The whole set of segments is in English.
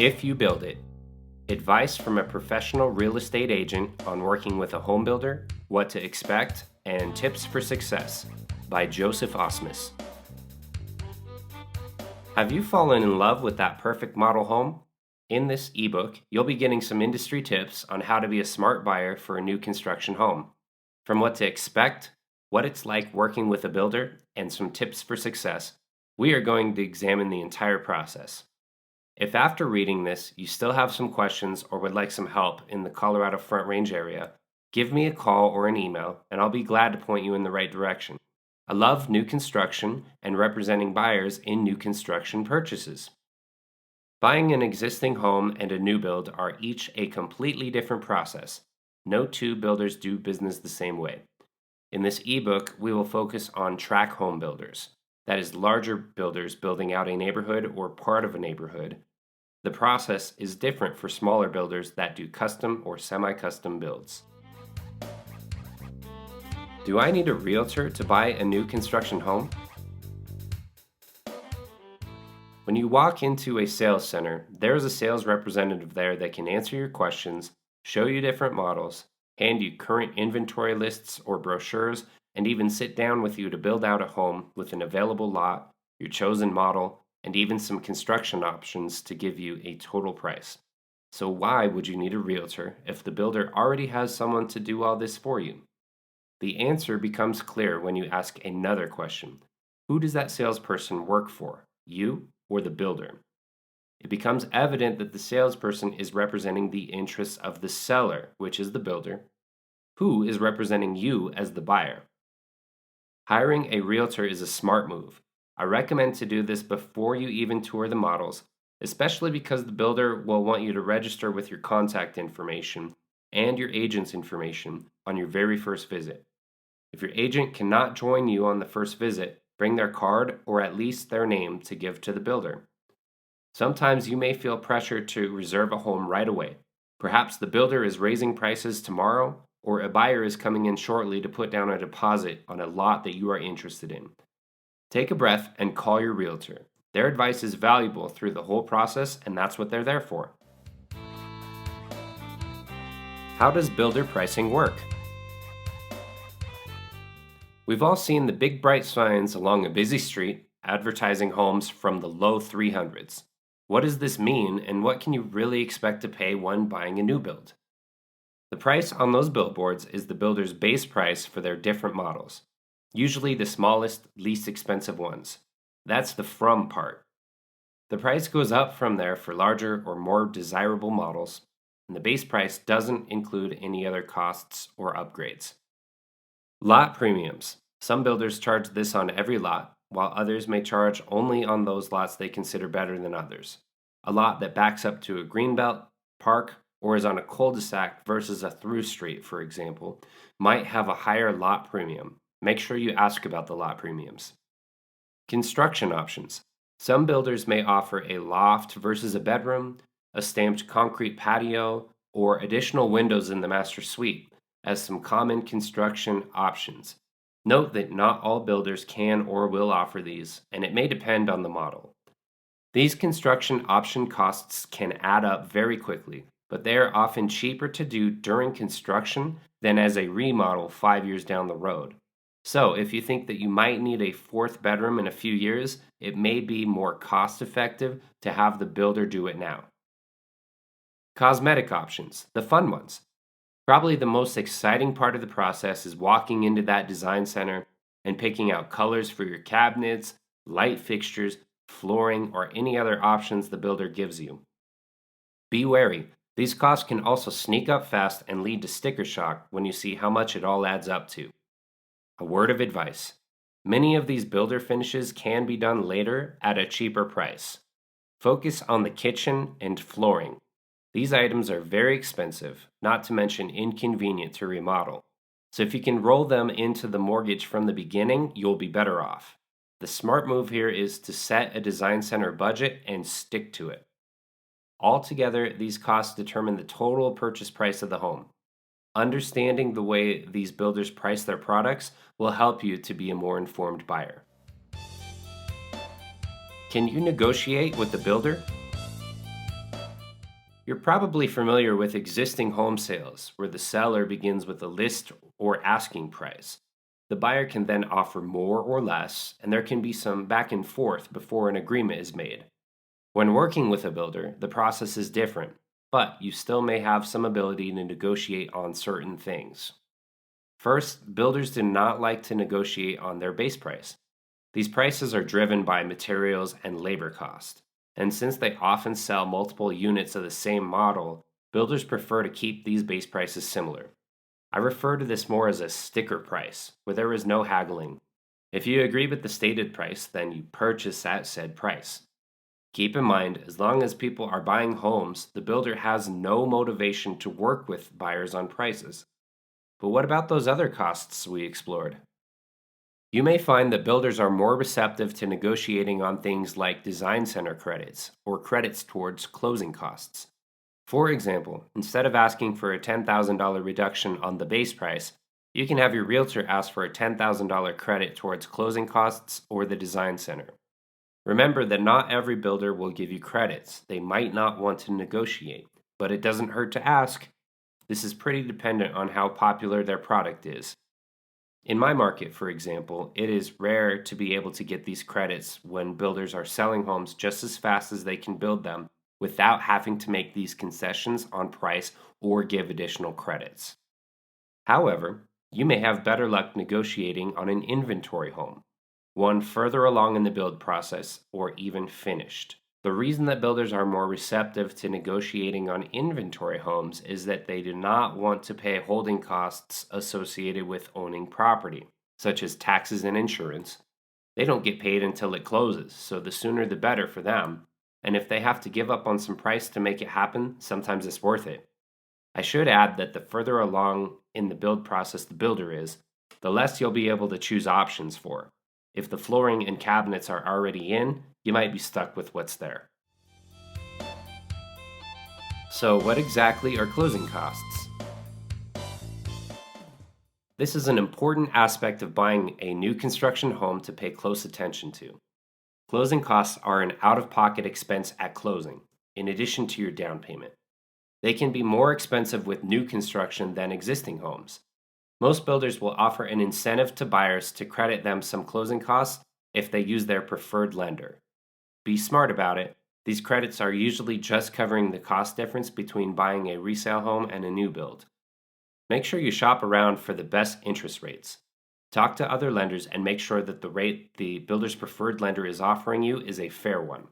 If you build it. Advice from a professional real estate agent on working with a home builder, what to expect, and tips for success by Joseph Ausmus. Have you fallen in love with that perfect model home? In this ebook, you'll be getting some industry tips on how to be a smart buyer for a new construction home. From what to expect, what it's like working with a builder, and some tips for success, we are going to examine the entire process. If after reading this you still have some questions or would like some help in the Colorado Front Range area, give me a call or an email and I'll be glad to point you in the right direction. I love new construction and representing buyers in new construction purchases. Buying an existing home and a new build are each a completely different process. No two builders do business the same way. In this ebook, we will focus on tract home builders, that is, larger builders building out a neighborhood or part of a neighborhood. The process is different for smaller builders that do custom or semi-custom builds. Do I need a realtor to buy a new construction home? When you walk into a sales center, there is a sales representative there that can answer your questions, show you different models, hand you current inventory lists or brochures, and even sit down with you to build out a home with an available lot, your chosen model, and even some construction options to give you a total price. So why would you need a realtor if the builder already has someone to do all this for you? The answer becomes clear when you ask another question. Who does that salesperson work for, you or the builder? It becomes evident that the salesperson is representing the interests of the seller, which is the builder, who is representing you as the buyer. Hiring a realtor is a smart move. I recommend to do this before you even tour the models, especially because the builder will want you to register with your contact information and your agent's information on your very first visit. If your agent cannot join you on the first visit, bring their card or at least their name to give to the builder. Sometimes you may feel pressure to reserve a home right away. Perhaps the builder is raising prices tomorrow, or a buyer is coming in shortly to put down a deposit on a lot that you are interested in. Take a breath and call your realtor. Their advice is valuable through the whole process, and that's what they're there for. How does builder pricing work? We've all seen the big bright signs along a busy street advertising homes from the low 300s. What does this mean, and what can you really expect to pay when buying a new build? The price on those billboards is the builder's base price for their different models, usually the smallest, least expensive ones. That's the from part. The price goes up from there for larger or more desirable models, and the base price doesn't include any other costs or upgrades. Lot premiums. Some builders charge this on every lot, while others may charge only on those lots they consider better than others. A lot that backs up to a greenbelt, park, or is on a cul-de-sac versus a through street, for example, might have a higher lot premium. Make sure you ask about the lot premiums. Construction options. Some builders may offer a loft versus a bedroom, a stamped concrete patio, or additional windows in the master suite as some common construction options. Note that not all builders can or will offer these, and it may depend on the model. These construction option costs can add up very quickly, but they are often cheaper to do during construction than as a remodel 5 years down the road. So, if you think that you might need a fourth bedroom in a few years, it may be more cost-effective to have the builder do it now. Cosmetic options, the fun ones. Probably the most exciting part of the process is walking into that design center and picking out colors for your cabinets, light fixtures, flooring, or any other options the builder gives you. Be wary. These costs can also sneak up fast and lead to sticker shock when you see how much it all adds up to. A word of advice. Many of these builder finishes can be done later at a cheaper price. Focus on the kitchen and flooring. These items are very expensive, not to mention inconvenient to remodel. So if you can roll them into the mortgage from the beginning, you'll be better off. The smart move here is to set a design center budget and stick to it. Altogether, these costs determine the total purchase price of the home. Understanding the way these builders price their products will help you to be a more informed buyer. Can you negotiate with the builder? You're probably familiar with existing home sales, where the seller begins with a list or asking price. The buyer can then offer more or less, and there can be some back and forth before an agreement is made. When working with a builder, the process is different, but you still may have some ability to negotiate on certain things. First, builders do not like to negotiate on their base price. These prices are driven by materials and labor cost. And since they often sell multiple units of the same model, builders prefer to keep these base prices similar. I refer to this more as a sticker price, where there is no haggling. If you agree with the stated price, then you purchase at said price. Keep in mind, as long as people are buying homes, the builder has no motivation to work with buyers on prices. But what about those other costs we explored? You may find that builders are more receptive to negotiating on things like design center credits or credits towards closing costs. For example, instead of asking for a $10,000 reduction on the base price, you can have your realtor ask for a $10,000 credit towards closing costs or the design center. Remember that not every builder will give you credits. They might not want to negotiate, but it doesn't hurt to ask. This is pretty dependent on how popular their product is. In my market, for example, it is rare to be able to get these credits when builders are selling homes just as fast as they can build them without having to make these concessions on price or give additional credits. However, you may have better luck negotiating on an inventory home, one further along in the build process or even finished. The reason that builders are more receptive to negotiating on inventory homes is that they do not want to pay holding costs associated with owning property, such as taxes and insurance. They don't get paid until it closes, so the sooner the better for them. And if they have to give up on some price to make it happen, sometimes it's worth it. I should add that the further along in the build process the builder is, the less you'll be able to choose options for. If the flooring and cabinets are already in, you might be stuck with what's there. So, what exactly are closing costs? This is an important aspect of buying a new construction home to pay close attention to. Closing costs are an out-of-pocket expense at closing, in addition to your down payment. They can be more expensive with new construction than existing homes. Most builders will offer an incentive to buyers to credit them some closing costs if they use their preferred lender. Be smart about it. These credits are usually just covering the cost difference between buying a resale home and a new build. Make sure you shop around for the best interest rates. Talk to other lenders and make sure that the rate the builder's preferred lender is offering you is a fair one.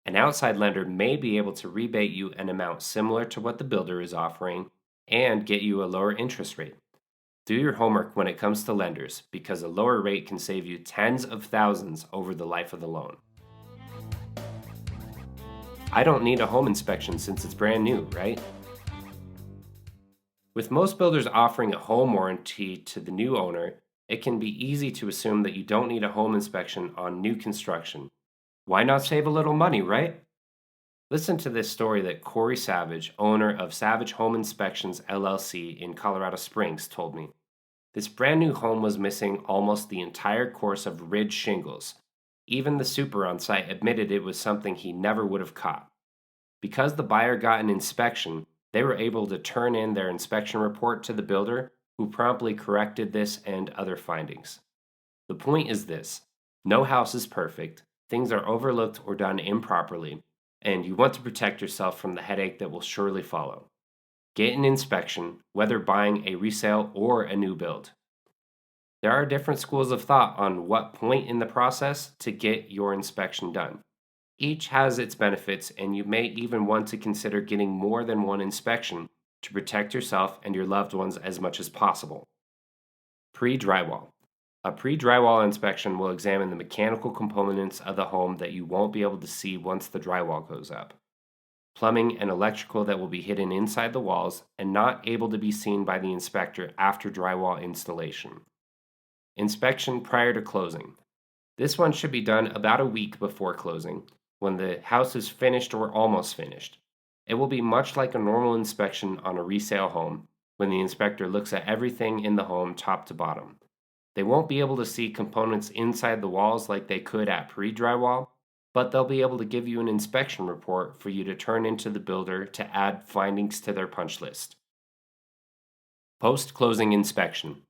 An outside lender may be able to rebate you an amount similar to what the builder is offering and get you a lower interest rate. Do your homework when it comes to lenders, because a lower rate can save you tens of thousands over the life of the loan. I don't need a home inspection since it's brand new, right? With most builders offering a home warranty to the new owner, it can be easy to assume that you don't need a home inspection on new construction. Why not save a little money, right? Listen to this story that Corey Savage, owner of Savage Home Inspections LLC in Colorado Springs, told me. This brand new home was missing almost the entire course of ridge shingles. Even the super on site admitted it was something he never would have caught. Because the buyer got an inspection, they were able to turn in their inspection report to the builder, who promptly corrected this and other findings. The point is this: no house is perfect, things are overlooked or done improperly, and you want to protect yourself from the headache that will surely follow. Get an inspection, whether buying a resale or a new build. There are different schools of thought on what point in the process to get your inspection done. Each has its benefits, and you may even want to consider getting more than one inspection to protect yourself and your loved ones as much as possible. Pre-drywall. A pre-drywall inspection will examine the mechanical components of the home that you won't be able to see once the drywall goes up. Plumbing and electrical that will be hidden inside the walls and not able to be seen by the inspector after drywall installation. Inspection prior to closing. This one should be done about a week before closing, when the house is finished or almost finished. It will be much like a normal inspection on a resale home, when the inspector looks at everything in the home top to bottom. They won't be able to see components inside the walls like they could at pre-drywall, but they'll be able to give you an inspection report for you to turn into the builder to add findings to their punch list. Post-closing inspection.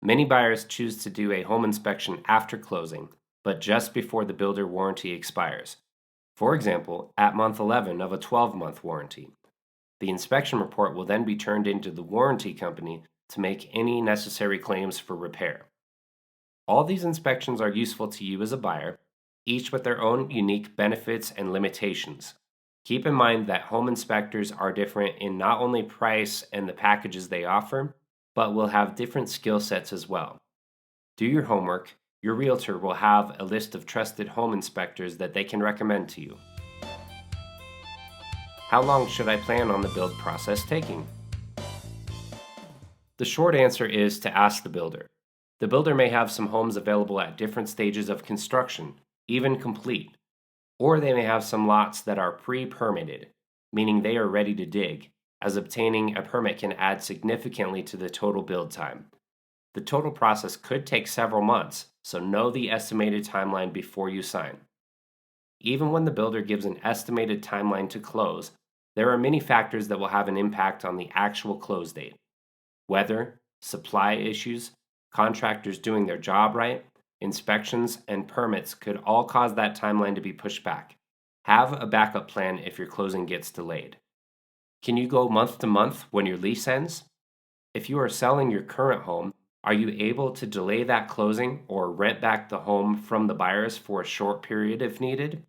Many buyers choose to do a home inspection after closing, but just before the builder warranty expires. For example, at month 11 of a 12-month warranty. The inspection report will then be turned into the warranty company to make any necessary claims for repair. All these inspections are useful to you as a buyer, each with their own unique benefits and limitations. Keep in mind that home inspectors are different in not only price and the packages they offer, but will have different skill sets as well. Do your homework. Your realtor will have a list of trusted home inspectors that they can recommend to you. How long should I plan on the build process taking? The short answer is to ask the builder. The builder may have some homes available at different stages of construction, even complete. Or they may have some lots that are pre-permitted, meaning they are ready to dig, as obtaining a permit can add significantly to the total build time. The total process could take several months, so know the estimated timeline before you sign. Even when the builder gives an estimated timeline to close, there are many factors that will have an impact on the actual close date. Weather, supply issues, contractors doing their job right, inspections, and permits could all cause that timeline to be pushed back. Have a backup plan if your closing gets delayed. Can you go month to month when your lease ends? If you are selling your current home, are you able to delay that closing or rent back the home from the buyers for a short period if needed?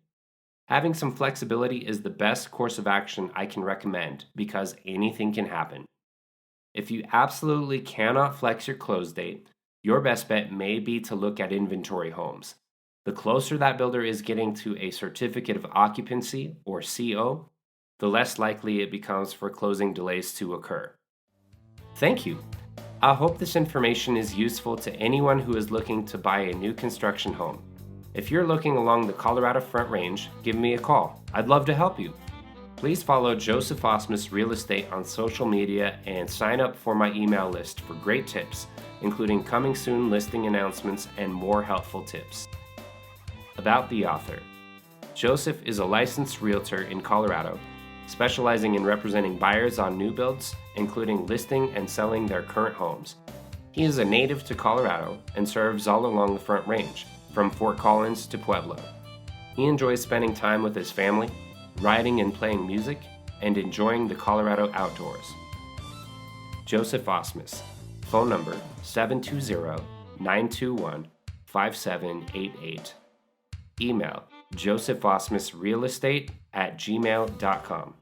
Having some flexibility is the best course of action I can recommend because anything can happen. If you absolutely cannot flex your close date, your best bet may be to look at inventory homes. The closer that builder is getting to a certificate of occupancy or CO, the less likely it becomes for closing delays to occur. Thank you. I hope this information is useful to anyone who is looking to buy a new construction home. If you're looking along the Colorado Front Range, give me a call. I'd love to help you. Please follow Joseph Ausmus Real Estate on social media and sign up for my email list for great tips, including coming soon listing announcements and more helpful tips. About the author. Joseph is a licensed realtor in Colorado, specializing in representing buyers on new builds, including listing and selling their current homes. He is a native to Colorado and serves all along the Front Range, from Fort Collins to Pueblo. He enjoys spending time with his family, riding and playing music, and enjoying the Colorado outdoors. Joseph Ausmus. Phone number 720-921-5788. Email JosephAusmusRealEstate@gmail.com.